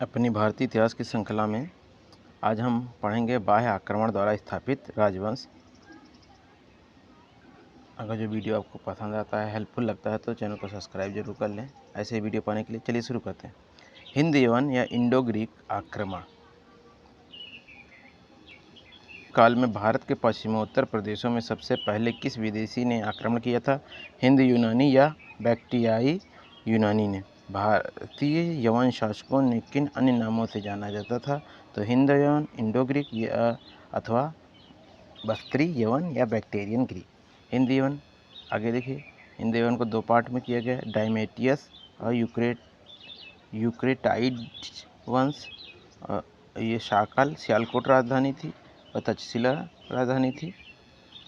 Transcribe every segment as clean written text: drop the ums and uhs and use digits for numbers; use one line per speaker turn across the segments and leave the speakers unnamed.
अपनी भारतीय इतिहास की श्रृंखला में आज हम पढ़ेंगे बाह्य आक्रमण द्वारा स्थापित राजवंश। अगर जो वीडियो आपको पसंद आता है, हेल्पफुल लगता है, तो चैनल को सब्सक्राइब जरूर कर लें। ऐसे वीडियो पाने के लिए चलिए शुरू करते हैं। हिंद यवन या इंडो ग्रीक आक्रमण काल में भारत के पश्चिमोत्तर प्रदेशों में सबसे पहले किस विदेशी ने आक्रमण किया था? हिंद यूनानी या बैक्ट्रियाई यूनानी ने। भारतीय यवन शासकों ने किन अन्य नामों से जाना जाता था? तो हिंद यवन, इंडो ग्रीक या अथवा बस्त्री यवन या बैक्टेरियन ग्रीक। हिंद यवन, आगे देखिए, हिंद यवन को दो पार्ट में किया गया, डायमेटियस और यूक्रेटाइड्स वंश। ये शाकल सियालकोट राजधानी थी और तक्षशिला राजधानी थी।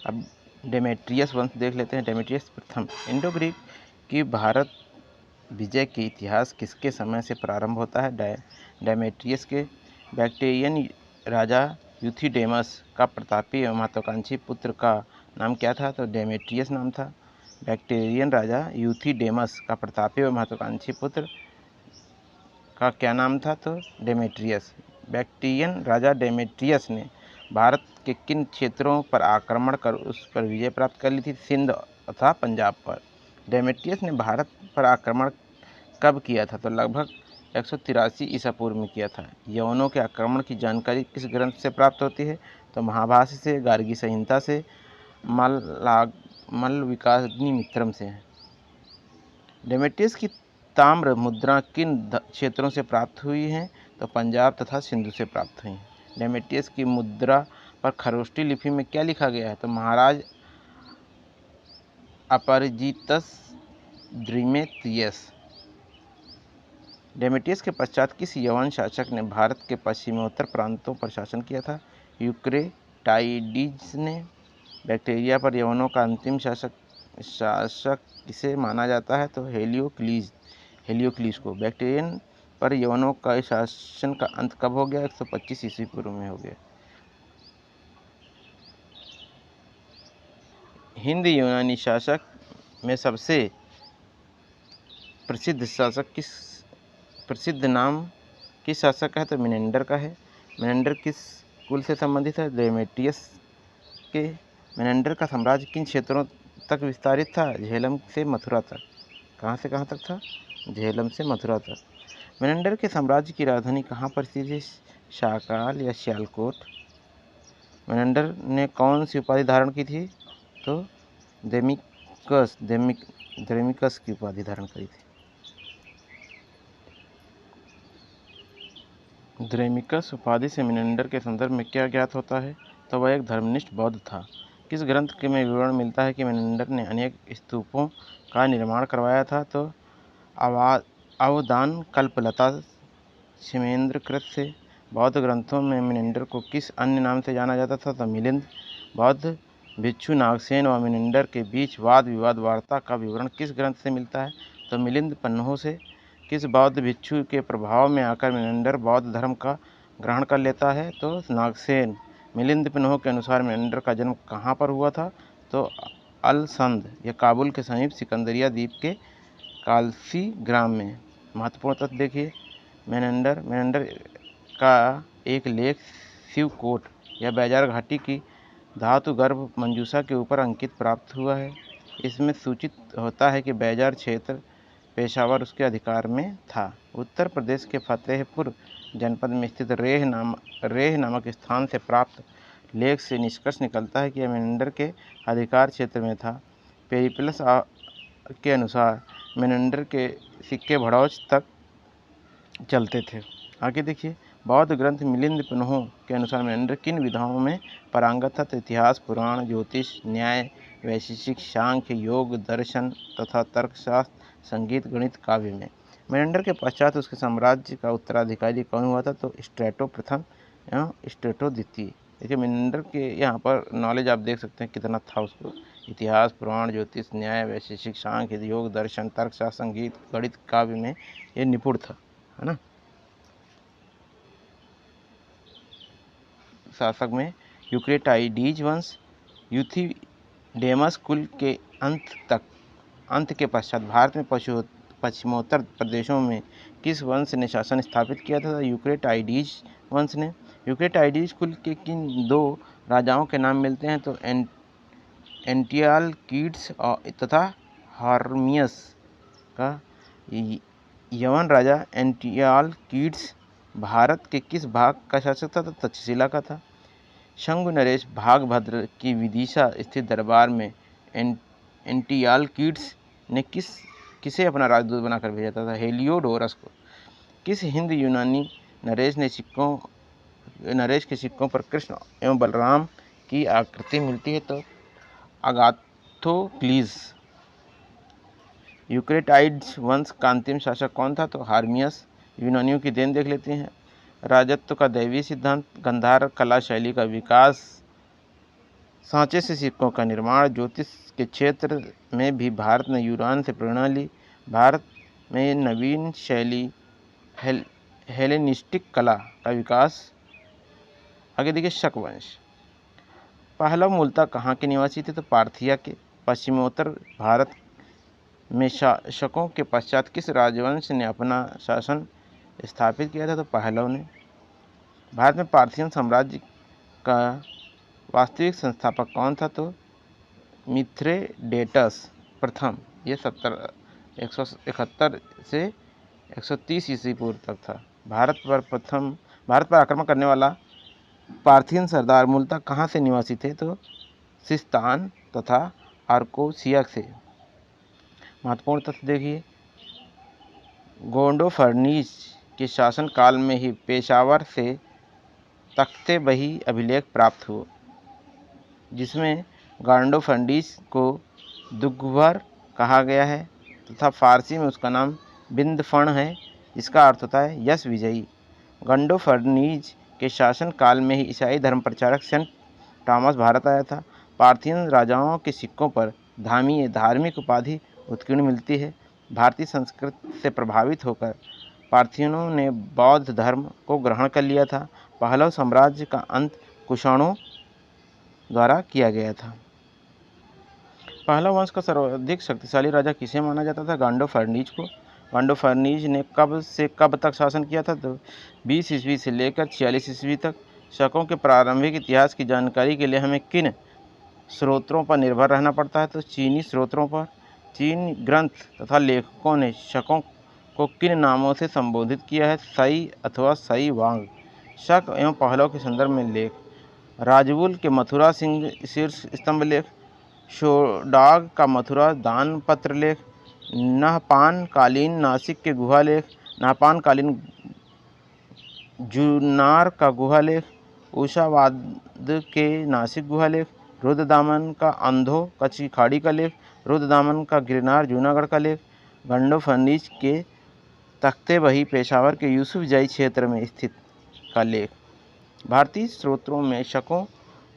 अब डेमेट्रियस वंश देख लेते हैं। डेमेट्रियस प्रथम। इंडो ग्रीक की भारत विजय के इतिहास किसके समय से प्रारंभ होता है? डेमेट्रियस के। बैक्टेरियन राजा यूथिडेमस का प्रतापी एवं महत्वाकांक्षी पुत्र का नाम क्या था? तो डेमेट्रियस नाम था। बैक्टेरियन राजा यूथिडेमस का प्रतापी एवं महत्वाकांक्षी पुत्र का क्या नाम था? तो डेमेट्रियस। बैक्ट्रियन राजा डेमेट्रियस ने भारत के किन क्षेत्रों पर आक्रमण कर उस पर विजय प्राप्त कर ली थी? सिंध तथा पंजाब पर। डेमेट्रियस ने भारत पर आक्रमण कब किया था? तो लगभग 183 ईसा पूर्व में किया था। यवनों के आक्रमण की जानकारी किस ग्रंथ से प्राप्त होती है? तो महाभाष्य से, गार्गी संहिता से, मल्लविकाग्नि मित्रम से। डेमेट्रियस की ताम्र मुद्रा किन क्षेत्रों से प्राप्त हुई हैं? तो पंजाब तथा सिंधु से प्राप्त हुई हैं। डेमेट्रियस की मुद्रा पर खरोष्टी लिपि में क्या लिखा गया है? तो महाराज अपरजितस द्विमेत्रियस। डेमेट्रियस के पश्चात किस यवन शासक ने भारत के पश्चिमोत्तर प्रांतों पर शासन किया था? यूक्रेटाइडिस ने। बैक्ट्रिया पर यवनों का अंतिम शासक किसे माना जाता है? तो हेलियोक्लीस को। बैक्ट्रियन पर यवनों का शासन का अंत कब हो गया? 125 ईस्वी पूर्व में हो गया। हिंद यूनानी शासक में सबसे प्रसिद्ध नाम किस शासक का है? तो मेनेंडर का है। मेनेंडर किस कुल से संबंधित है? डेमेट्रियस के। मेनेंडर का साम्राज्य किन क्षेत्रों तक विस्तारित था? झेलम से मथुरा तक। कहाँ से कहाँ तक था? झेलम से मथुरा तक। मेनेंडर के साम्राज्य की राजधानी कहाँ पर स्थित है? शाकाल या सियालकोट। मेनेंडर ने कौन सी उपाधि धारण की थी? तो द्रेमिकस की उपाधि धारण करी थी। द्रेमिकस उपाधि से मेनेंडर के संदर्भ में क्या ज्ञात होता है? तो वह एक धर्मनिष्ठ बौद्ध था। किस ग्रंथ के में विवरण मिलता है कि मेनेंडर ने अनेक स्तूपों का निर्माण करवाया था? तो अवदान कल्पलता क्षेमेंद्रकृत से। बौद्ध ग्रंथों में मेनेंडर को किस अन्य नाम से जाना जाता था? तो मिलिंद। बौद्ध भिक्षु नागसेन व मेनेंडर के बीच वाद विवाद वार्ता का विवरण किस ग्रंथ से मिलता है? तो मिलिंद पन्नों से। किस बौद्ध भिक्षु के प्रभाव में आकर मेनेंडर बौद्ध धर्म का ग्रहण कर लेता है? तो नागसेन। मिलिंद पन्नों के अनुसार मेनेंडर का जन्म कहाँ पर हुआ था? तो अलसंद या काबुल के समीप सिकंदरिया द्वीप के कालसी ग्राम में। महत्वपूर्ण तथ्य देखिए, मेनेंडर का एक लेख शिवकोट या बैजार घाटी की धातु गर्भ मंजूषा के ऊपर अंकित प्राप्त हुआ है। इसमें सूचित होता है कि बैजार क्षेत्र पेशावर उसके अधिकार में था। उत्तर प्रदेश के फतेहपुर जनपद में स्थित रेह नामक स्थान से प्राप्त लेख से निष्कर्ष निकलता है कि यह मेनेंडर के अधिकार क्षेत्र में था। पेरिप्लस के अनुसार मेनेंडर के सिक्के भड़ौच तक चलते थे। आगे देखिए, बौद्ध ग्रंथ मिलिंद पन्नों के अनुसार मेनेंडर किन विधाओं में पारंगत था? तो इतिहास, पुराण, ज्योतिष, न्याय, वैशेषिक, सांख्य, योग, दर्शन तथा तर्कशास्त्र, संगीत, गणित, काव्य में। मेनेंडर के पश्चात उसके साम्राज्य का उत्तराधिकारी कौन हुआ था? तो स्ट्रेटो प्रथम एवं स्ट्रेटो द्वितीय। देखिए, मेनेंडर के यहाँ पर नॉलेज आप देख सकते हैं कितना था उसको। इतिहास, पुराण, ज्योतिष, न्याय, वैशेषिक, सांख्य, योग, दर्शन, तर्कशास्त्र, संगीत, गणित, काव्य में ये निपुण था, है ना। शासक में यूक्रेटाइडीज वंश। यूथिडेमस कुल के अंत के पश्चात भारत में पश्चिमोत्तर प्रदेशों में किस वंश ने शासन स्थापित किया था? यूक्रेटाइडीज वंश ने। यूक्रेटाइडीज कुल के किन दो राजाओं के नाम मिलते हैं? तो एंटियालकीड्स तथा हार्मियस का। यवन राजा एंटियालकीड्स भारत के किस भाग का शासक था? तो तक्षशिला का था। शंभु नरेश भागभद्र की विदिशा स्थित दरबार में एंटियालकीड्स ने किसे अपना राजदूत बनाकर भेजा था? हेलियोडोरस को। किस हिंद यूनानी नरेश के सिक्कों पर कृष्ण एवं बलराम की आकृति मिलती है? तो अगाथोक्लीज। यूक्रेटाइड्स वंश का अंतिम शासक कौन था? तो हार्मियस। यूनानियों की देन देख लेते हैं। राजत्व का दैवीय सिद्धांत, गांधार कला शैली का विकास, सांचे से सिक्कों का निर्माण, ज्योतिष के क्षेत्र में भी भारत ने यूनान से प्रेरणा ली, भारत में नवीन शैली हेलेनिस्टिक कला का विकास। आगे देखिए शक वंश। पहला मूलतः कहाँ के निवासी थे? तो पार्थिया के। पश्चिमोत्तर भारत में शकों के पश्चात किस राजवंश ने अपना शासन स्थापित किया था? तो पहलव ने। भारत में पार्थियन साम्राज्य का वास्तविक संस्थापक कौन था? तो मिथ्रेडेटस प्रथम। ये 171 से 130 ईस्वी पूर्व तक था। भारत पर आक्रमण करने वाला पार्थियन सरदार मूलतः कहाँ से निवासी थे? तो सिस्तान तथा आर्कोसिया से। महत्वपूर्ण तथ्य देखिए, गोंडोफर्नीज के शासन काल में ही पेशावर से तख्ते बही अभिलेख प्राप्त हुए, जिसमें गोंडोफर्नीज को दुघबर कहा गया है तथा फारसी में उसका नाम बिंदफण है, जिसका अर्थ होता है यश विजयी। गोंडोफर्नीज के शासन काल में ही ईसाई धर्म प्रचारक सेंट थॉमस भारत आया था। पार्थियन राजाओं के सिक्कों पर धामीय धार्मिक उपाधि उत्कीर्ण मिलती है। भारतीय संस्कृति से प्रभावित होकर पार्थियनों ने बौद्ध धर्म को ग्रहण कर लिया था। पहलव साम्राज्य का अंत कुषाणों द्वारा किया गया था। पहलव वंश का सर्वाधिक शक्तिशाली राजा किसे माना जाता था? गोंडोफर्नीज को। गोंडोफर्नीज ने कब से कब तक शासन किया था? तो 20 ईस्वी से लेकर 46 ईस्वी तक। शकों के प्रारंभिक इतिहास की जानकारी के लिए हमें किन स्रोतों पर निर्भर रहना पड़ता है? तो चीनी स्रोतों पर। चीनी ग्रंथ तथा लेखकों ने शकों को किन नामों से संबोधित किया है? सई अथवा सई वांग। शक एवं पहलव के संदर्भ में लेख, राजवुल के मथुरा सिंह शीर्ष स्तंभ लेख, शोडाग का मथुरा दान पत्र लेख, नहपान कालीन नासिक के गुहा लेख, नहपान कालीन जुन्नार का गुहा लेख, उषावाद के नासिक गुहा लेख, रुद्रदामन का अंधो कच्ची खाड़ी का लेख, रुद्रदामन का गिरनार जूनागढ़ का लेख, गोंडोफर्नीज के तख्ते बही पेशावर के यूसुफजाई क्षेत्र में स्थित का लेख। भारतीय स्रोतों में शकों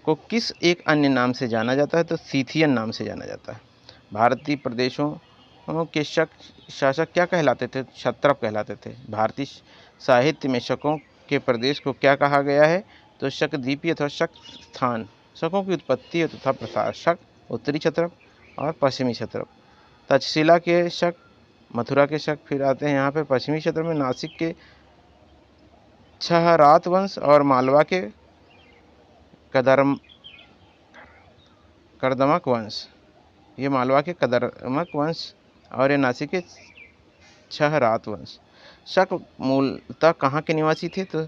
को किस एक अन्य नाम से जाना जाता है? तो सीथियन नाम से जाना जाता है। भारतीय प्रदेशों के शासक क्या कहलाते थे? क्षत्रप कहलाते थे। भारतीय साहित्य में शकों के प्रदेश को क्या कहा गया है? तो शकद्वीपीय अथवा शक स्थान। शकों की उत्पत्ति तथा प्रसार, शक उत्तरी क्षत्रप और पश्चिमी क्षत्रप। तक्षशिला के शक, मथुरा के शक, फिर आते हैं यहाँ पे पश्चिमी क्षेत्र में नासिक के छहरात वंश और मालवा के कर्दमक वंश। ये मालवा के कर्दमक वंश और ये नासिक के छहरात वंश। शक मूलतः कहाँ के निवासी थे? तो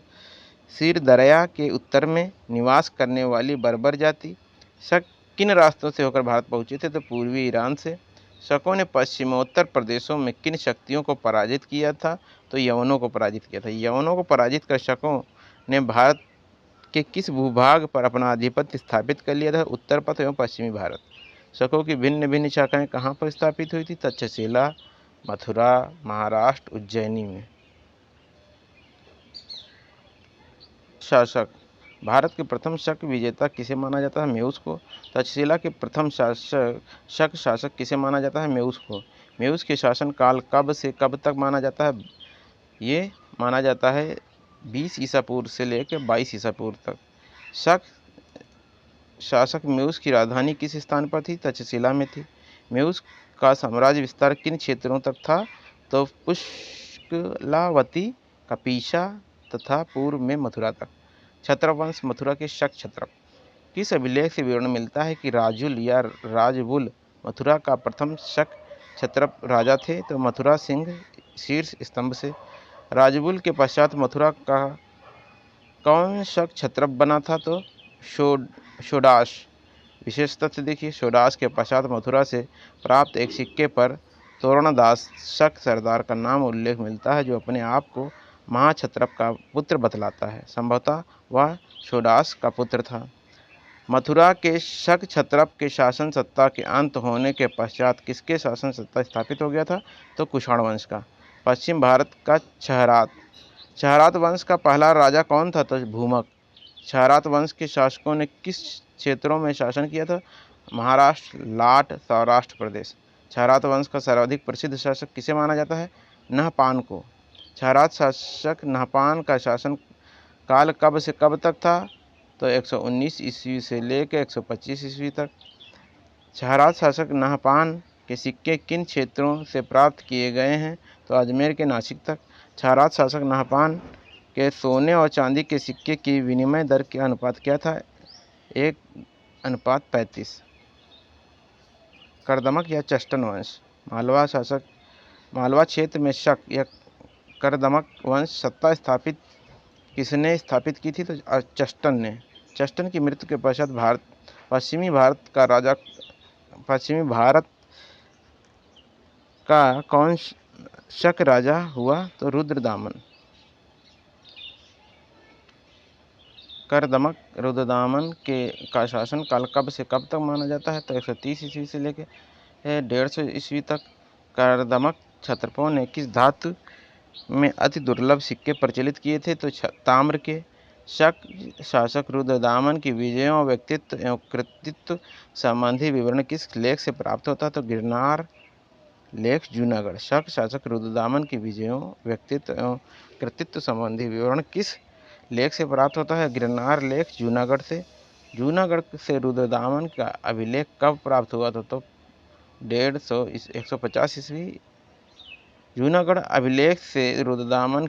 सिर दरिया के उत्तर में निवास करने वाली बर्बर जाति। शक किन रास्तों से होकर भारत पहुँचे थे? तो पूर्वी ईरान से। शकों ने पश्चिमोत्तर प्रदेशों में किन शक्तियों को पराजित किया था? तो यवनों को पराजित किया था। यवनों को पराजित कर शकों ने भारत के किस भूभाग पर अपना आधिपत्य स्थापित कर लिया था? उत्तर पथ एवं पश्चिमी भारत। शकों की भिन्न भिन्न शाखाएं कहाँ पर स्थापित हुई थी? तक्षशिला, मथुरा, महाराष्ट्र, उज्जैनी में। शासक, भारत के प्रथम शक विजेता किसे माना जाता है? मेउस को। तक्षशिला के प्रथम शक शासक किसे माना जाता है? मेउस को। मेउस के शासन काल कब से कब तक माना जाता है? ये माना जाता है 20 ईसा पूर्व से लेकर 22 ईसा पूर्व तक। शक शासक मेउस की राजधानी किस स्थान पर थी? तक्षशिला में थी। मेउस का साम्राज्य विस्तार किन क्षेत्रों तक था? तो पुष्कलावती, कपीशा तथा पूर्व में मथुरा तक। क्षत्रप वंश मथुरा के शक क्षत्रप। किस अभिलेख से विवरण मिलता है कि राजुल या राजबुल मथुरा का प्रथम शक क्षत्रप राजा थे? तो मथुरा सिंह शीर्ष स्तंभ से। राजबुल के पश्चात मथुरा का कौन शक क्षत्रप बना था? तो शोडास। विशेष तथ्य देखिए, शोडास के पश्चात मथुरा से प्राप्त एक सिक्के पर तोरणदास शक सरदार का नाम उल्लेख मिलता है, जो अपने आप को महाक्षत्रप का पुत्र बतलाता है। संभवतः वह शोडास का पुत्र था। मथुरा के शक क्षत्रप के शासन सत्ता के अंत होने के पश्चात किसके शासन सत्ता स्थापित हो गया था? तो कुषाण वंश का। पश्चिम भारत का क्षहरात। क्षहरात वंश का पहला राजा कौन था? तो भूमक। क्षहरात वंश के शासकों ने किस क्षेत्रों में शासन किया था? महाराष्ट्र, लाट, सौराष्ट्र प्रदेश। क्षहरात वंश का सर्वाधिक प्रसिद्ध शासक किसे माना जाता है? नहपान को। क्षहरात शासक नहपान का शासन काल कब से कब तक था? तो 119 ईस्वी से लेकर 125 ईस्वी तक। क्षहरात शासक नहपान के सिक्के किन क्षेत्रों से प्राप्त किए गए हैं? तो अजमेर के नासिक तक। क्षहरात शासक नहपान के सोने और चांदी के सिक्के की विनिमय दर का अनुपात क्या था? 1:35। करदमक या चस्टन वंश। मालवा क्षेत्र में शक या करदमक वंश सत्ता किसने स्थापित की थी? तो चस्टन ने। चस्टन की मृत्यु के पश्चात पश्चिमी भारत का कौन शक राजा हुआ? तो रुद्रदामन। करदमक रुद्रदामन का शासन काल कब से कब तक माना जाता है? तो 130 ईस्वी से लेकर 150 ईस्वी तक। करदमक क्षत्रपों ने किस धातु में अति दुर्लभ सिक्के प्रचलित किए थे? तो ताम्र के। शक शासक रुद्रदामन की विजयों, व्यक्तित्व एवं कृतित्व संबंधी विवरण किस लेख से प्राप्त होता? तो गिरनार लेख, जूनागढ़। शक शासक रुद्रदामन की विजयों, व्यक्तित्व एवं कृतित्व संबंधी विवरण किस लेख से प्राप्त होता है? गिरनार लेख, जूनागढ़ से। जूनागढ़ से रुद्रदामन का अभिलेख कब प्राप्त हुआ था? तो 150 ईस्वी। जूनागढ़ अभिलेख से रुद्रदामन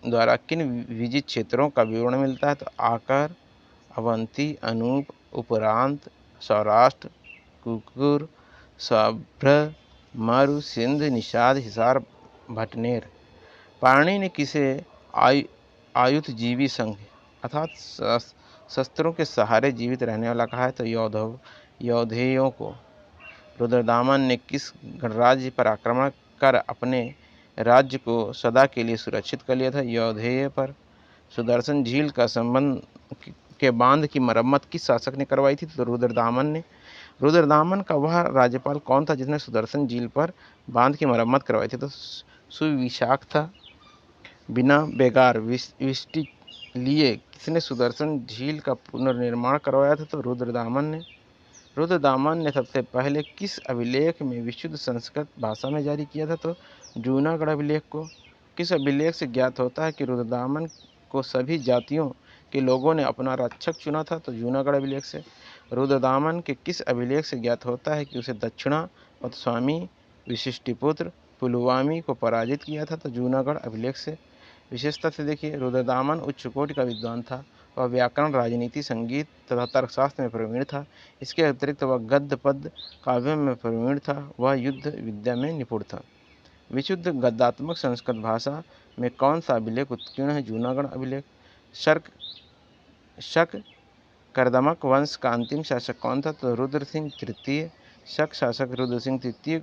द्वारा किन विजित क्षेत्रों का विवरण मिलता है? तो आकर, अवंती, अनूप, उपरांत, सौराष्ट्र, कुकुर, सभ्र, मरु, सिंध, निषाद, हिसार, भटनेर। पाणिनि ने किसे आयुधजीवी संघ अर्थात शस्त्रों के सहारे जीवित रहने वाला कहा है? तो यौधेयों को। रुद्रदामन ने किस गणराज्य पर आक्रमण कर अपने राज्य को सदा के लिए सुरक्षित कर लिया था? यौधेय पर। सुदर्शन झील का संबंध के बांध की मरम्मत किस शासक ने करवाई थी? तो रुद्रदामन ने। रुद्रदामन का वह राज्यपाल कौन था जिसने सुदर्शन झील पर बांध की मरम्मत करवाई थी? तो सुविशाख था। बिना बेगार वृष्टि लिए किसने सुदर्शन झील का पुनर्निर्माण करवाया था? तो रुद्रदामन ने। रुद्रदामन ने सबसे पहले किस अभिलेख में विशुद्ध संस्कृत भाषा में जारी किया था? तो जूनागढ़ अभिलेख को। किस अभिलेख से ज्ञात होता है कि रुद्रदामन को सभी जातियों के लोगों ने अपना रक्षक चुना था? तो जूनागढ़ अभिलेख से। रुद्रदामन के किस अभिलेख से ज्ञात होता है कि उसे दक्षिणा पथस्वामी विशिष्टिपुत्र पुलवामी को पराजित किया था? तो जूनागढ़ अभिलेख से। विशेषता से देखिए, रुद्रदामन उच्च कोटि का विद्वान था। वह व्याकरण, राजनीति, संगीत तथा तर्कशास्त्र में प्रवीण था। इसके अतिरिक्त वह गद्य पद्य काव्यों में प्रवीण था। वह युद्ध विद्या में निपुण था। विशुद्ध गद्यात्मक संस्कृत भाषा में कौन सा अभिलेख उत्कीर्ण है? जूनागढ़ अभिलेख। शक करदमक वंश का अंतिम शासक कौन था? तो रुद्र सिंह तृतीय। शक शासक रुद्र सिंह तृतीय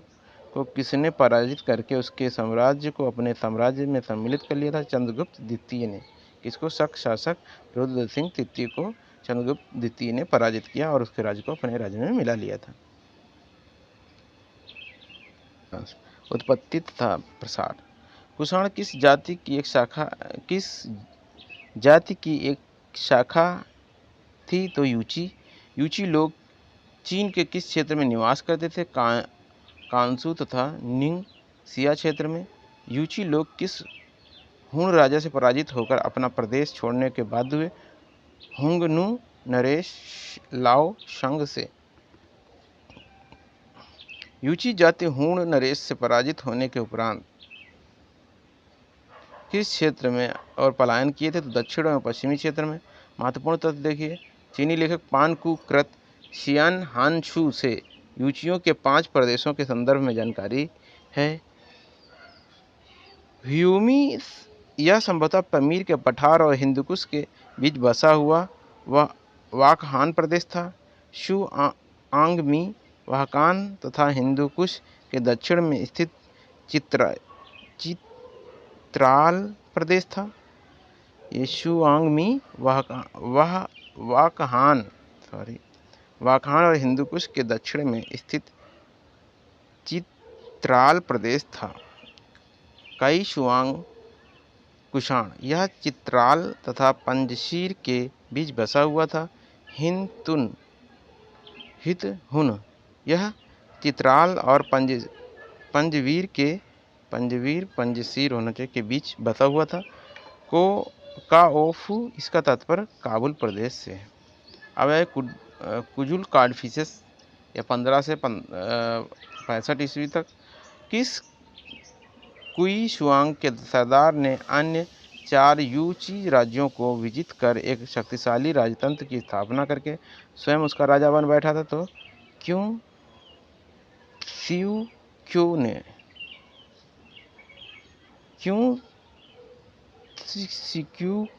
को किसने पराजित करके उसके साम्राज्य को अपने साम्राज्य में सम्मिलित कर लिया था? चंद्रगुप्त द्वितीय ने। किसको? शक शासक रुद्र सिंह तृतीय को चंद्रगुप्त द्वितीय ने पराजित किया और उसके राज्य को अपने राज्य में मिला लिया था। उत्पत्ति तथा प्रसार। कुषाण किस जाति की एक शाखा थी? तो यूची। यूची लोग चीन के किस क्षेत्र में निवास करते थे? कांसू तथा निंगसिया क्षेत्र में। यूची लोग किस हुण राजा से पराजित होकर अपना प्रदेश छोड़ने के बाध्य हुए? हुंगनु नरेश लाओ शंग से। यूची जाति हुण नरेश से पराजित होने के उपरांत किस क्षेत्र में और पलायन किए थे? तो दक्षिण एवं पश्चिमी क्षेत्र में। महत्वपूर्ण तथ्य देखिए, चीनी लेखक पान कु कृत शियान हानशू से यूचियों के 5 प्रदेशों के संदर्भ में जानकारी है। ह्यूमी यह संभवतः पमीर के पठार और हिंदुकुश के बीच बसा हुआ वह वाकहान प्रदेश था। शू आंगमी वाहकान तथा हिंदुकुश के दक्षिण में स्थित चित्राल प्रदेश था। ये शुआंगमी वाकहान और हिंदुकुश के दक्षिण में स्थित चित्राल प्रदेश था। कई शुआंग कुषाण यह चित्राल तथा पंजशीर के बीच बसा हुआ था। हितहुन यह चित्राल और पंजशीर होना चाहिए के बीच बसा हुआ था। काओफू इसका तात्पर्य काबुल प्रदेश से है। अब है कुजुल कार्डफिसेस या 15 से 65 ईस्वी तक। किस कुई शुआंग के सरदार ने अन्य 4 यूची राज्यों को विजित कर एक शक्तिशाली राजतंत्र की स्थापना करके स्वयं उसका राजा बन बैठा था? तो क्यों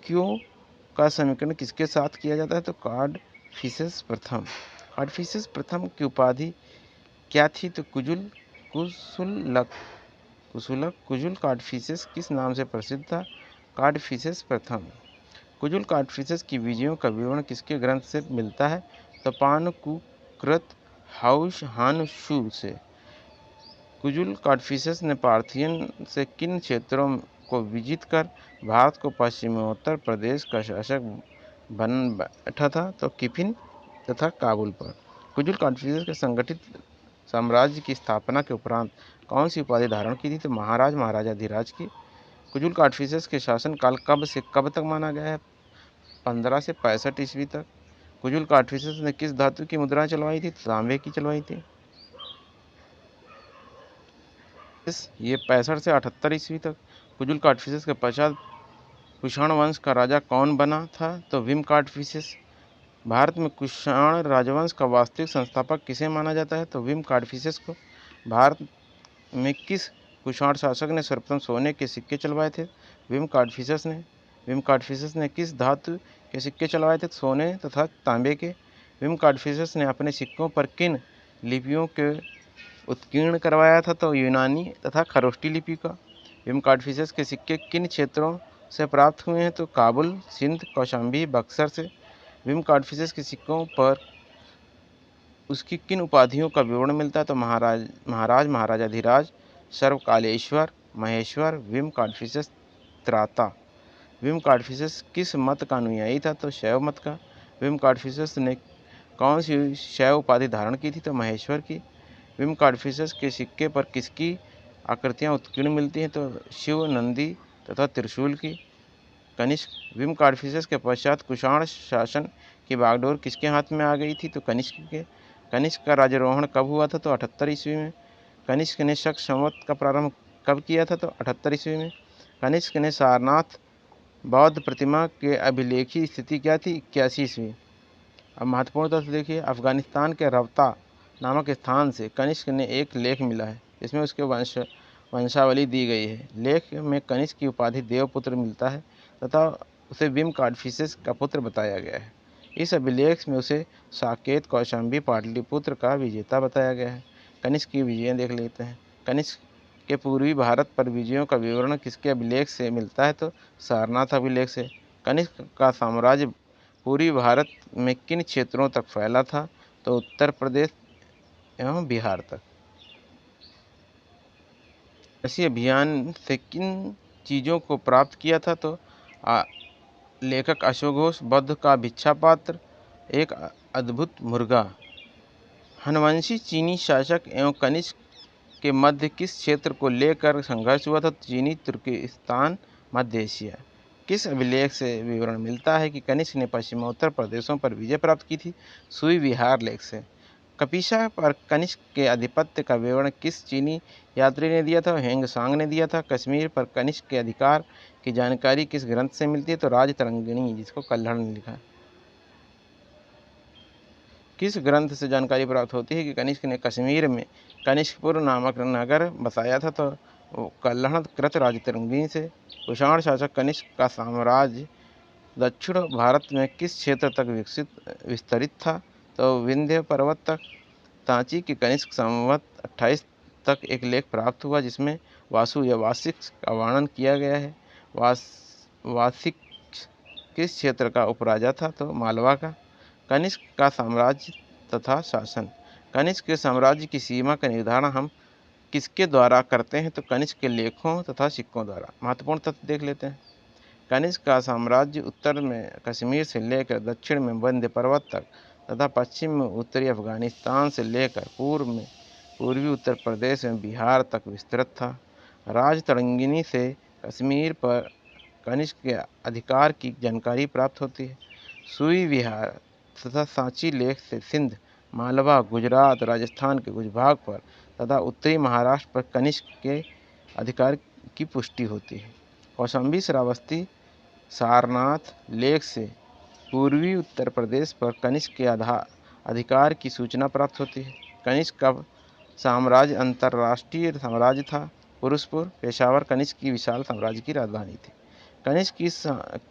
क्यों का समीकरण किसके साथ किया जाता है? तो कार्डफिसेस प्रथम की उपाधि क्या थी? तो कुजुल कार्डफिसेस किस नाम से प्रसिद्ध था? कार्डफिसेस प्रथम। कुजुल कार्डफिसेस की विजयों का विवरण किसके ग्रंथ से मिलता है? तो पान कु कृत हानशू से। कुजुल कार्डफिसेस ने पार्थियन से किन क्षेत्रों को विजित कर भारत को पश्चिमोत्तर प्रदेश का शासक बन बैठा था? तो किफिन तथा काबुल पर। कुजुल कार्डफिसेस के संगठित साम्राज्य की स्थापना के उपरांत कौन सी उपाधि धारण की थी? तो महाराजाधिराज की। कुजुल कार्डफिसेस के शासनकाल कब से कब तक माना गया है? 15 से 65 ईस्वी तक। कुजुल कार्डफिसेस ने किस धातु की मुद्राएं चलवाई थी? तांबे की चलवाई थी। ये 65 से 78 ईस्वी तक। कुजुल कार्डफिसेस के पश्चात कुषाण वंश का राजा कौन बना था? तो विम कार्डफिसेस। भारत में कुषाण राजवंश का वास्तविक संस्थापक किसे माना जाता है? तो विम कार्डफिसेस को। भारत में किस कुषाण शासक ने सर्वप्रथम सोने के सिक्के चलवाए थे? विम कार्डफिसेस ने किस धातु के सिक्के चलवाए थे? सोने तथा तांबे के। विम कार्डफिसेस ने अपने सिक्कों पर किन लिपियों के उत्कीर्ण करवाया था? तो यूनानी तथा खरोष्टी लिपि का। विम कार्डफिसेस के सिक्के किन क्षेत्रों से प्राप्त हुए हैं? तो काबुल, सिंध, कौशाम्बी, बक्सर से। विम कार्डफिसेस के सिक्कों पर उसकी किन उपाधियों का विवरण मिलता है? तो महाराजाधिराज, सर्वकालेश्वर, महेश्वर, विम कार्डफिसेस त्राता। विम कार्डफिसेस किस मत का अनुयायी था? तो शैव मत का। विम कार्डफिसेस ने कौन सी शैव उपाधि धारण की थी? तो महेश्वर की। विम कार्डफिसेस के सिक्के पर किसकी आकृतियाँ उत्कीर्ण मिलती हैं? तो शिव, नंदी तथा त्रिशूल की। कनिष्क। विम कार्डफिसेस के पश्चात कुषाण शासन की बागडोर किसके हाथ में आ गई थी? तो कनिष्क के। कनिष्क का राज्यारोहण कब हुआ था? तो 78 ईस्वी में। कनिष्क ने शक संवत का प्रारंभ कब किया था? तो 78 ईस्वी में। कनिष्क ने सारनाथ बौद्ध प्रतिमा के अभिलेखी स्थिति क्या थी? 81 ईस्वी। अब महत्वपूर्ण तथ्य देखिए, अफगानिस्तान के रवता नामक स्थान से कनिष्क ने एक लेख मिला है, इसमें उसके वंशावली दी गई है। लेख में कनिष्क की उपाधि देवपुत्र मिलता है तथा उसे विम कार्डफिसेस का पुत्र बताया गया है। इस अभिलेख में उसे साकेत, कौशाम्बी, पाटलिपुत्र का विजेता बताया गया है। कनिष्क की विजयें देख लेते हैं। कनिष्क के पूर्वी भारत पर विजयों का विवरण किसके अभिलेख से मिलता है? तो सारनाथ अभिलेख से। कनिष्क का साम्राज्य पूर्वी भारत में किन क्षेत्रों तक फैला था? तो उत्तर प्रदेश एवं बिहार तक। इसी अभियान से किन चीज़ों को प्राप्त किया था? तो लेखक अशोक घोष, बुद्ध का भिक्षा पात्र, एक अद्भुत मुर्गा। हनवंशी चीनी शासक एवं कनिष्क के मध्य किस क्षेत्र को लेकर संघर्ष हुआ था? चीनी तुर्किस्तान, मध्य एशिया। किस अभिलेख से विवरण मिलता है कि कनिष्क ने पश्चिमोत्तर प्रदेशों पर विजय प्राप्त की थी? सुई विहार लेख से। कपिशा पर कनिष्क के आधिपत्य का विवरण किस चीनी यात्री ने दिया था? हेंग सांग ने दिया था। कश्मीर पर कनिष्क के अधिकार की जानकारी किस ग्रंथ से मिलती है? तो राजतरंगिणी, जिसको कल्हड़ ने लिखा। किस ग्रंथ से जानकारी प्राप्त होती है कि कनिष्क ने कश्मीर में कनिष्कपुर नामक नगर बसाया था? तो कल्हड़ कृत राजतरंगिणी से। कुषाण शासक कनिष्क का साम्राज्य दक्षिण भारत में किस क्षेत्र तक विस्तरित था? तो विंध्य पर्वत तक। सांची के कनिष्क संवत 28 तक एक लेख प्राप्त हुआ जिसमें वासु या वासिक का वर्णन किया गया है। वासिक किस क्षेत्र का उपराजा था? तो मालवा का। कनिष्क का साम्राज्य तथा शासन। कनिष्क के साम्राज्य की सीमा का निर्धारण हम किसके द्वारा करते हैं? तो कनिष्क के लेखों तथा सिक्कों द्वारा। महत्वपूर्ण तथ्य देख लेते हैं। कनिष्क का साम्राज्य उत्तर में कश्मीर से लेकर दक्षिण में विंध्य पर्वत तक तथा पश्चिम में उत्तरी अफगानिस्तान से लेकर पूर्व में पूर्वी उत्तर प्रदेश में बिहार तक विस्तृत था। राजतरंगिणी से कश्मीर पर कनिष्क के अधिकार की जानकारी प्राप्त होती है। सुई विहार तथा सांची लेख से सिंध, मालवा, गुजरात, राजस्थान के कुछ भाग पर तथा उत्तरी महाराष्ट्र पर कनिष्क के अधिकार की पुष्टि होती है। कौशाम्बी श्रावस्ती सारनाथ लेख से पूर्वी उत्तर प्रदेश पर कनिष्क के अधिकार की सूचना प्राप्त होती है। कनिष्क का साम्राज्य अंतर्राष्ट्रीय साम्राज्य था। पुरुषपुर, पेशावर कनिष्क की विशाल साम्राज्य की राजधानी थी। कनिष्क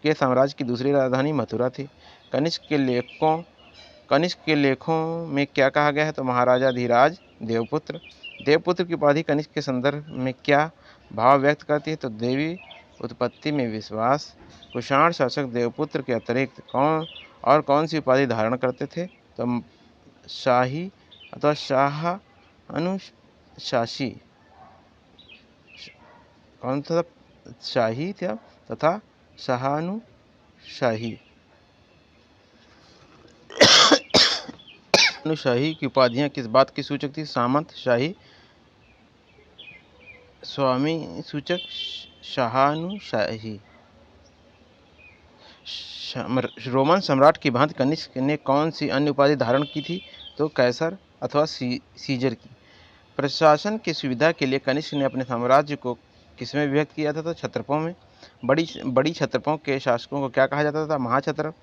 के साम्राज्य की दूसरी राजधानी मथुरा थी। कनिष्क के लेखों में क्या कहा गया है? तो महाराजा धीराज देवपुत्र। देवपुत्र की उपाधि कनिष्क के संदर्भ में क्या भाव व्यक्त करती है? तो देवी उत्पत्ति में विश्वास। कुषाण शासक देवपुत्र के अतिरिक्त कौन सी उपाधि धारण करते थे? तो शाही अथवा शाह अनुशासी। कौन सा? शाही था तथा शाहानुशाही। अनुशाही की उपाधियां किस बात की सूचक थी? सामंत, शाही, स्वामी सूचक, शाहानुशाही। रोमन सम्राट की भांति कनिष्क ने कौन सी अन्य उपाधि धारण की थी? तो कैसर अथवा सीजर की। प्रशासन की सुविधा के लिए कनिष्क ने अपने साम्राज्य को किसमें विभक्त किया था? तो छत्रपों में। बड़ी छत्रपों के शासकों को क्या कहा जाता था? महाक्षत्रप।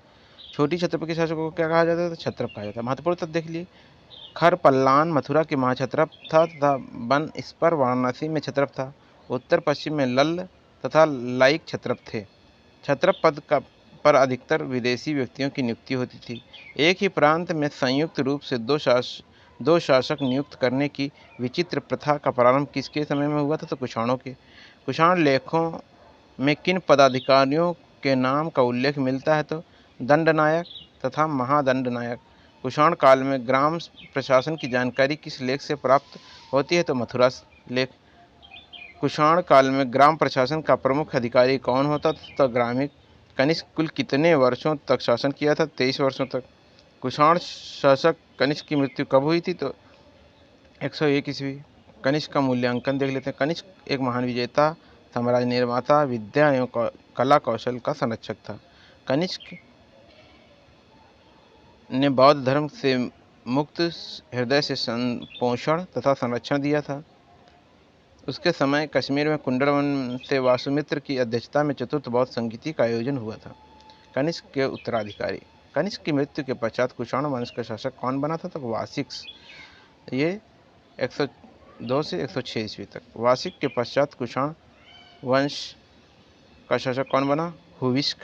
छोटी छत्रप के शासकों को क्या कहा जाता था? छत्रप कहा जाता था। महत्वपूर्ण तथ्य देख लिए। खर पल्लान मथुरा के महाक्षत्रप था तथा बन स्पर वाराणसी में छत्रप था। उत्तर पश्चिम में लल्ल तथा लाइक छत्रप थे। छत्रप पद पर अधिकतर विदेशी व्यक्तियों की नियुक्ति होती थी। एक ही प्रांत में संयुक्त रूप से दो शासक नियुक्त करने की विचित्र प्रथा का प्रारंभ किसके समय में हुआ था? तो कुषाणों के। कुषाण लेखों में किन पदाधिकारियों के नाम का उल्लेख मिलता है? तो दंडनायक तथा महादंडनायक। कुषाण काल में ग्राम प्रशासन की जानकारी किस लेख से प्राप्त होती है? तो मथुरा लेख। कुषाण काल में ग्राम प्रशासन का प्रमुख अधिकारी कौन होता था? तो ग्रामीण। कनिष्क कुल कितने वर्षों तक शासन किया था? 23 वर्षों तक। कुषाण शासक कनिष्क की मृत्यु कब हुई थी? तो 101 ईस्वी। कनिष्क का मूल्यांकन देख लेते हैं। कनिष्क एक महान विजेता, साम्राज्य निर्माता, विद्या एवं कला कौशल का संरक्षक था। कनिष्क ने बौद्ध धर्म से मुक्त हृदय से पोषण तथा संरक्षण दिया था। उसके समय कश्मीर में कुंडलवन से वासुमित्र की अध्यक्षता में चतुर्थ बौद्ध संगीति का आयोजन हुआ था। कनिष्क के उत्तराधिकारी। कनिष्क की मृत्यु के पश्चात कुषाण वंश का शासक कौन बना था? तो वासिक। ये 102 से 106 ईस्वी तक। वासिक के पश्चात कुषाण वंश का शासक कौन बना? हुविस्क।